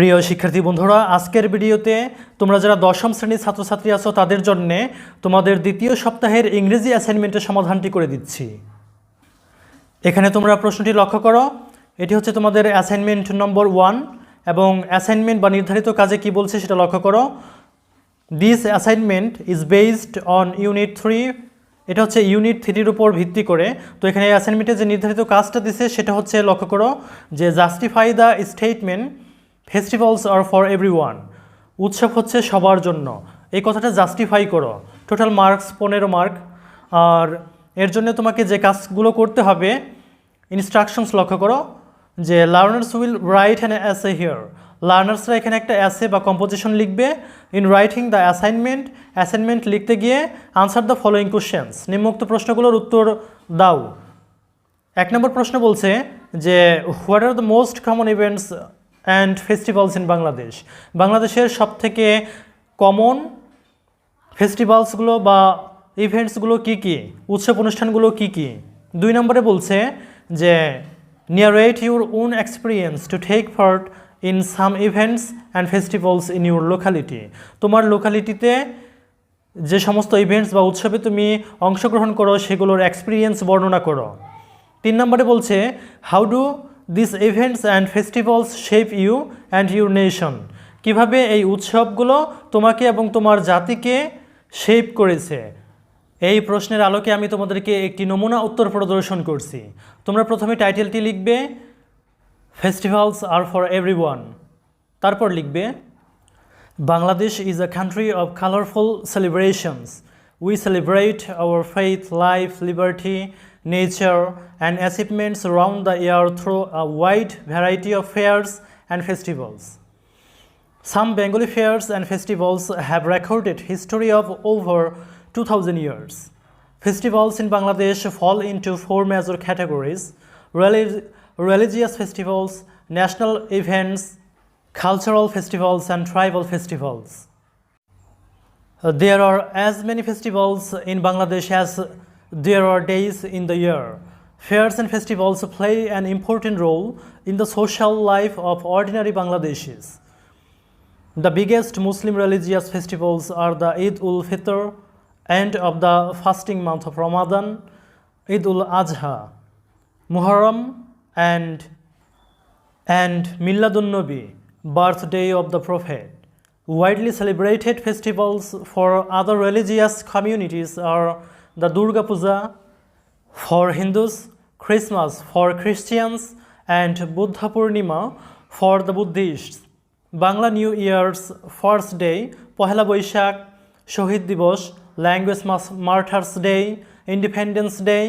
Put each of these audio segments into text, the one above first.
প্রিয় শিক্ষার্থী বন্ধুরা, আজকের ভিডিওতে তোমরা যারা দশম শ্রেণীর ছাত্রছাত্রী আছো তাদের জন্য তোমাদের দ্বিতীয় সপ্তাহের ইংরেজি অ্যাসাইনমেন্টের সমাধানটি করে দিচ্ছি। এখানে তোমরা প্রশ্নটি লক্ষ্য করো। এটি হচ্ছে তোমাদের অ্যাসাইনমেন্ট নম্বর 1 এবং অ্যাসাইনমেন্ট বা নির্ধারিত কাজে কি বলছে সেটা লক্ষ্য করো। This assignment is based on unit 3। এটা হচ্ছে ইউনিট 3-র উপর ভিত্তি করে। তো এখানে অ্যাসাইনমেন্টে যে নির্ধারিত কাজটা দিছে সেটা হচ্ছে লক্ষ্য করো যে justify the statement festivals are for everyone. উৎসব হচ্ছে সবার জন্য, এই কথাটা জাস্টিফাই করো। Total marks 15 mark. আর এর জন্য তোমাকে যে কাজগুলো করতে হবে, ইনস্ট্রাকশনস লক্ষ্য করো যে learners will write an essay here. লার্নার্সরা এখানে একটা অ্যাসে বা কম্পোজিশন লিখবে। ইন রাইটিং দ্য অ্যাসাইনমেন্ট লিখতে গিয়ে আনসার দ্য ফলোয়িং কোশ্চেন্স, নিম্নোক্ত প্রশ্নগুলোর উত্তর দাও। 1 নম্বর প্রশ্ন বলছে যে what are the most common events and festivals in Bangladesh. বাংলাদেশের সবথেকে কমন ফেস্টিভ্যালসগুলো বা ইভেন্টসগুলো কী কী, উৎসব অনুষ্ঠানগুলো কী কী। 2 নম্বরে বলছে যে narrate your own experience to take part in some events and festivals in your locality. তোমার লোকালিটিতে যে সমস্ত ইভেন্টস বা উৎসবে তুমি অংশগ্রহণ করো সেগুলোর এক্সপিরিয়েন্স বর্ণনা করো। 3 নম্বরে বলছে how do this events and festivals shape you and your nation. কীভাবে এই উৎসবগুলো তোমাকে এবং তোমার জাতিকে শেপ করেছে। এই প্রশ্নের আলোকে আমি তোমাদেরকে একটি নমুনা উত্তর প্রদর্শন করছি। তোমরা প্রথমে টাইটেলটি লিখবে ফেস্টিভ্যালস আর ফর এভরিওয়ান, তারপর লিখবে Bangladesh is a country of colourful celebrations. We celebrate our faith, life, liberty, nature and achievements around the year through a wide variety of fairs and festivals. Some Bengali fairs and festivals have recorded history of over 2000 years. Festivals in Bangladesh fall into 4 major categories: religious festivals, national events, cultural festivals and tribal festivals. There are as many festivals in Bangladesh as there are days in the year. Fairs and festivals play an important role in the social life of ordinary Bangladeshis. The biggest Muslim religious festivals are the Eid ul-Fitr, end of the fasting month of Ramadan, Eid ul-Adha, Muharram and Miladun Nabi, birthday of the Prophet. Widely celebrated festivals for other religious communities are the Durga Puja for Hindus, Christmas for Christians, and Buddha Purnima for the Buddhists. Bangla New Year's first day, Pohela Boishak, Shohid Divos, Language Martyrs Day, Independence Day,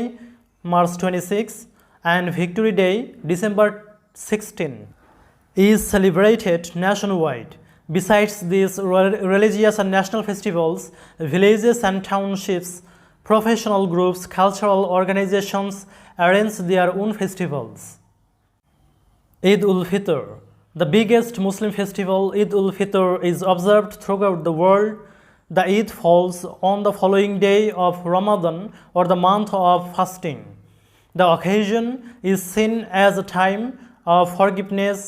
March 26, and Victory Day, December 16, is celebrated nationwide. Besides these religious and national festivals, villages and townships, professional groups, cultural organizations arrange their own festivals. Eid ul-Fitr, the biggest Muslim festival, Eid ul-Fitr is observed throughout the world. The Eid falls on the following day of Ramadan or the month of fasting. The occasion is seen as a time of forgiveness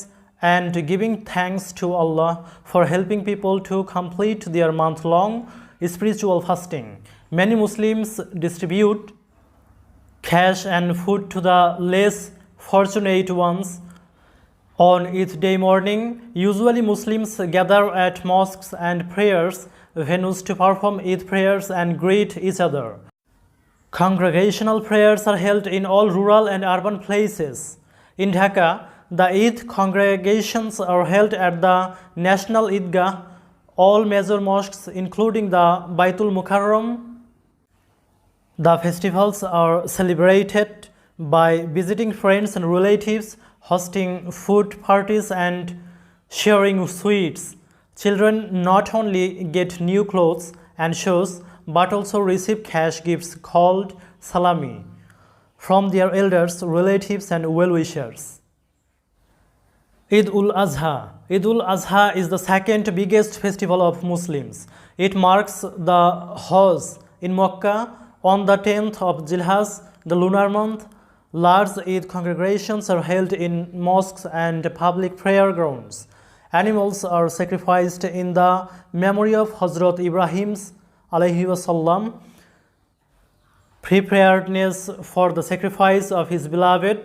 and giving thanks to Allah for helping people to complete their month-long spiritual fasting. Many Muslims distribute cash and food to the less fortunate ones on Eid day morning. Usually Muslims gather at mosques and prayers venues to perform Eid prayers and greet each other. Congregational prayers are held in all rural and urban places. In Dhaka, the Eid congregations are held at the National Eidgah, all major mosques including the Baitul Mukarram. The festivals are celebrated by visiting friends and relatives, hosting food parties and sharing sweets. Children not only get new clothes and shoes but also receive cash gifts called salami from their elders, relatives and well-wishers. Eid ul-Adha. Eid ul-Adha is the second biggest festival of Muslims. It marks the Hajj in Makkah on the 10th of Zilhaj, the lunar month. Large Eid congregations are held in mosques and public prayer grounds. Animals are sacrificed in the memory of Hazrat Ibrahim's alayhi wasallam preparedness for the sacrifice of his beloved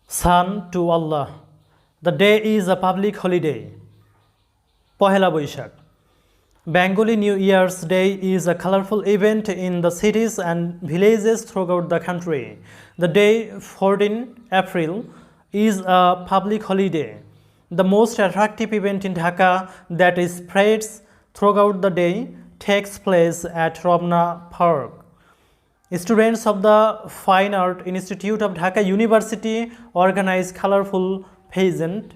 son to Allah. The day is a public holiday. Pohela Boishakh. Bengali New Year's Day is a colorful event in the cities and villages throughout the country. The day 14 April is a public holiday. The most attractive event in Dhaka that is spreads throughout the day takes place at Robna Park. Students of the Fine Art Institute of Dhaka University organize colorful pageant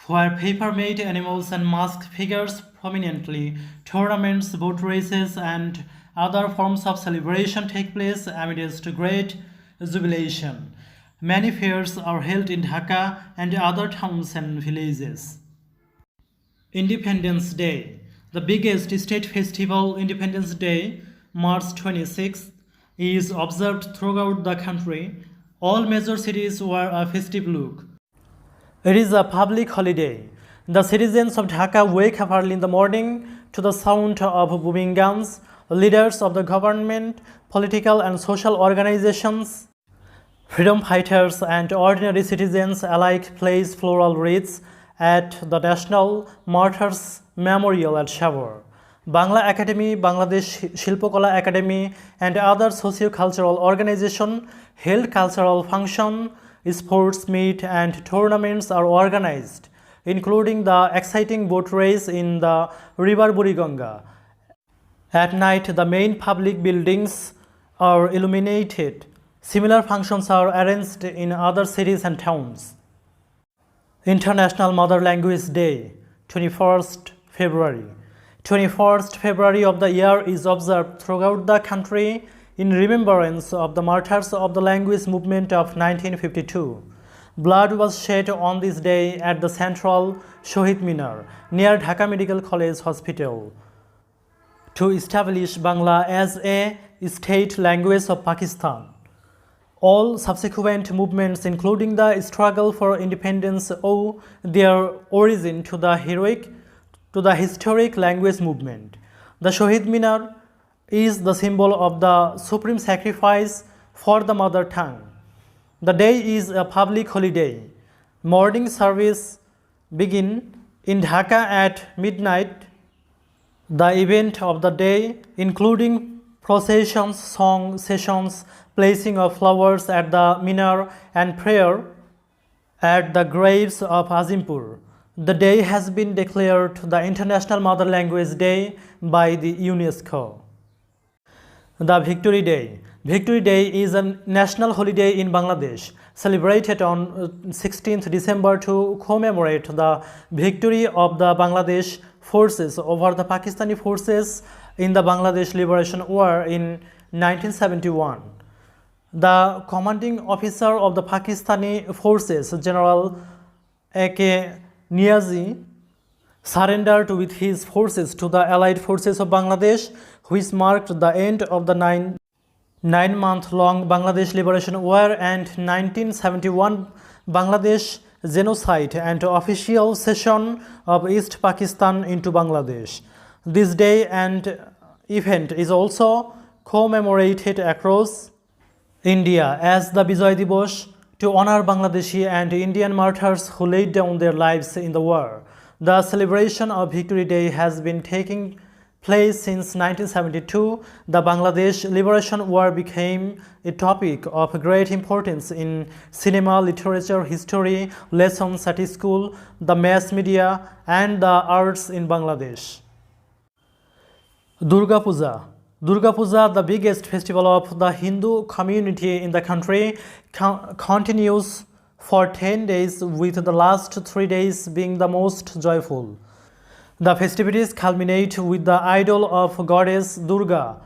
where paper-made animals and masked figures prominently. Tournaments, boat races, and other forms of celebration take place amidst great jubilation. Many fairs are held in Dhaka and other towns and villages. Independence Day. The biggest state festival, Independence Day, March 26th, is observed throughout the country. All major cities wear a festive look. It is a public holiday. The citizens of Dhaka wake up early in the morning to the sound of booming guns. Leaders of the government, political and social organizations, freedom fighters and ordinary citizens alike place floral wreaths at the National Martyrs Memorial at Shabur. Bangla Academy, Bangladesh Shilpokola Academy and other socio-cultural organizations held cultural functions, sports meet and tournaments are organized, including the exciting boat race in the river Buriganga. At night, the main public buildings are illuminated. Similar functions are arranged in other cities and towns. International Mother Language Day, 21st February. 21st February of the year is observed throughout the country in remembrance of the martyrs of the language movement of 1952. Blood was shed on this day at the central Shohid Minar near Dhaka Medical College Hospital to establish Bangla as a state language of Pakistan. All subsequent movements, including the struggle for independence, owe their origin to the historic language movement. The Shohid Minar is the symbol of the supreme sacrifice for the mother tongue. The day is a public holiday. Morning service begin in Dhaka at midnight. The event of the day, including processions, song sessions, placing of flowers at the minar and prayer at the graves of Azimpur. The day has been declared the International Mother Language Day by the UNESCO. The Victory Day. Victory Day is a national holiday in Bangladesh, celebrated on 16th December to commemorate the victory of the Bangladesh forces over the Pakistani forces in the Bangladesh Liberation War in 1971. The commanding officer of the Pakistani forces, General A.K. Niazi, surrendered with his forces to the Allied forces of Bangladesh, which marked the end of the nine-month-long Bangladesh Liberation War and 1971 Bangladesh genocide and official cession of East Pakistan into Bangladesh. This day and event is also commemorated across India as the Vijay Diwas to honor Bangladeshi and Indian martyrs who laid down their lives in the war. The celebration of Victory Day has been taking place since 1972. The Bangladesh Liberation War became a topic of great importance in cinema, literature, history, lessons at school, the mass media, and the arts in Bangladesh. Durga Puja. Durga Puja, the biggest festival of the Hindu community in the country, continues for 10 days, with the last 3 days being the most joyful. The festivities culminate with the idol of goddess Durga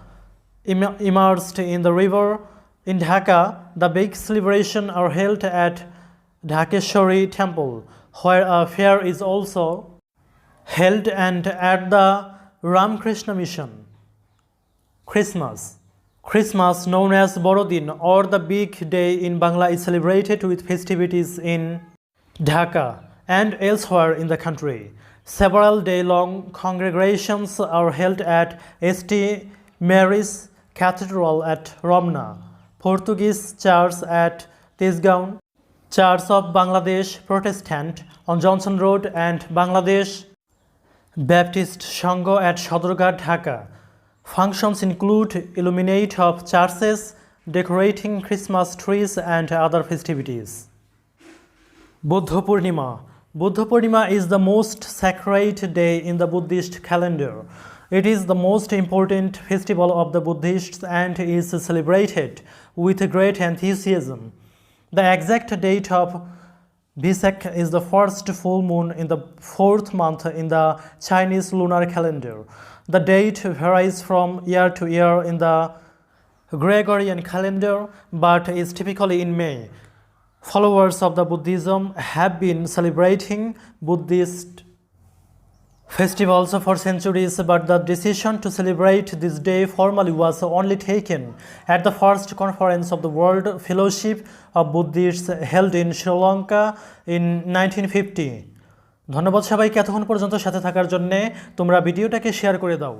immersed in the river. In Dhaka, the big celebrations are held at Dhakeshwari Temple, where a fair is also held, and at the Ramakrishna Mission. Christmas, known as Borodin or the Big Day in Bangla, is celebrated with festivities in Dhaka and elsewhere in the country. Several day-long congregations are held at St. Mary's Cathedral at Romna, Portuguese Church at Tisgaon, Church of Bangladesh Protestant on Johnson Road, and Bangladesh Baptist Sangha at Shodorghat, Dhaka. Functions include illumination of churches, decorating Christmas trees, and other festivities. Buddha Purnima. Buddha Purnima is the most sacred day in the Buddhist calendar. It is the most important festival of the Buddhists and is celebrated with great enthusiasm. The exact date of Vesak is the first full moon in the 4th month in the Chinese lunar calendar. The date varies from year to year in the Gregorian calendar but is typically in May. Followers of the Buddhism have been celebrating Buddhist festivals for centuries, but the decision to celebrate this day formally was only taken at the first conference of the World Fellowship of Buddhists held in Sri Lanka in 1950. ধন্যবাদ সবাইকে এতক্ষণ পর্যন্ত সাথে থাকার জন্য। তোমরা ভিডিওটাকে share করে দাও।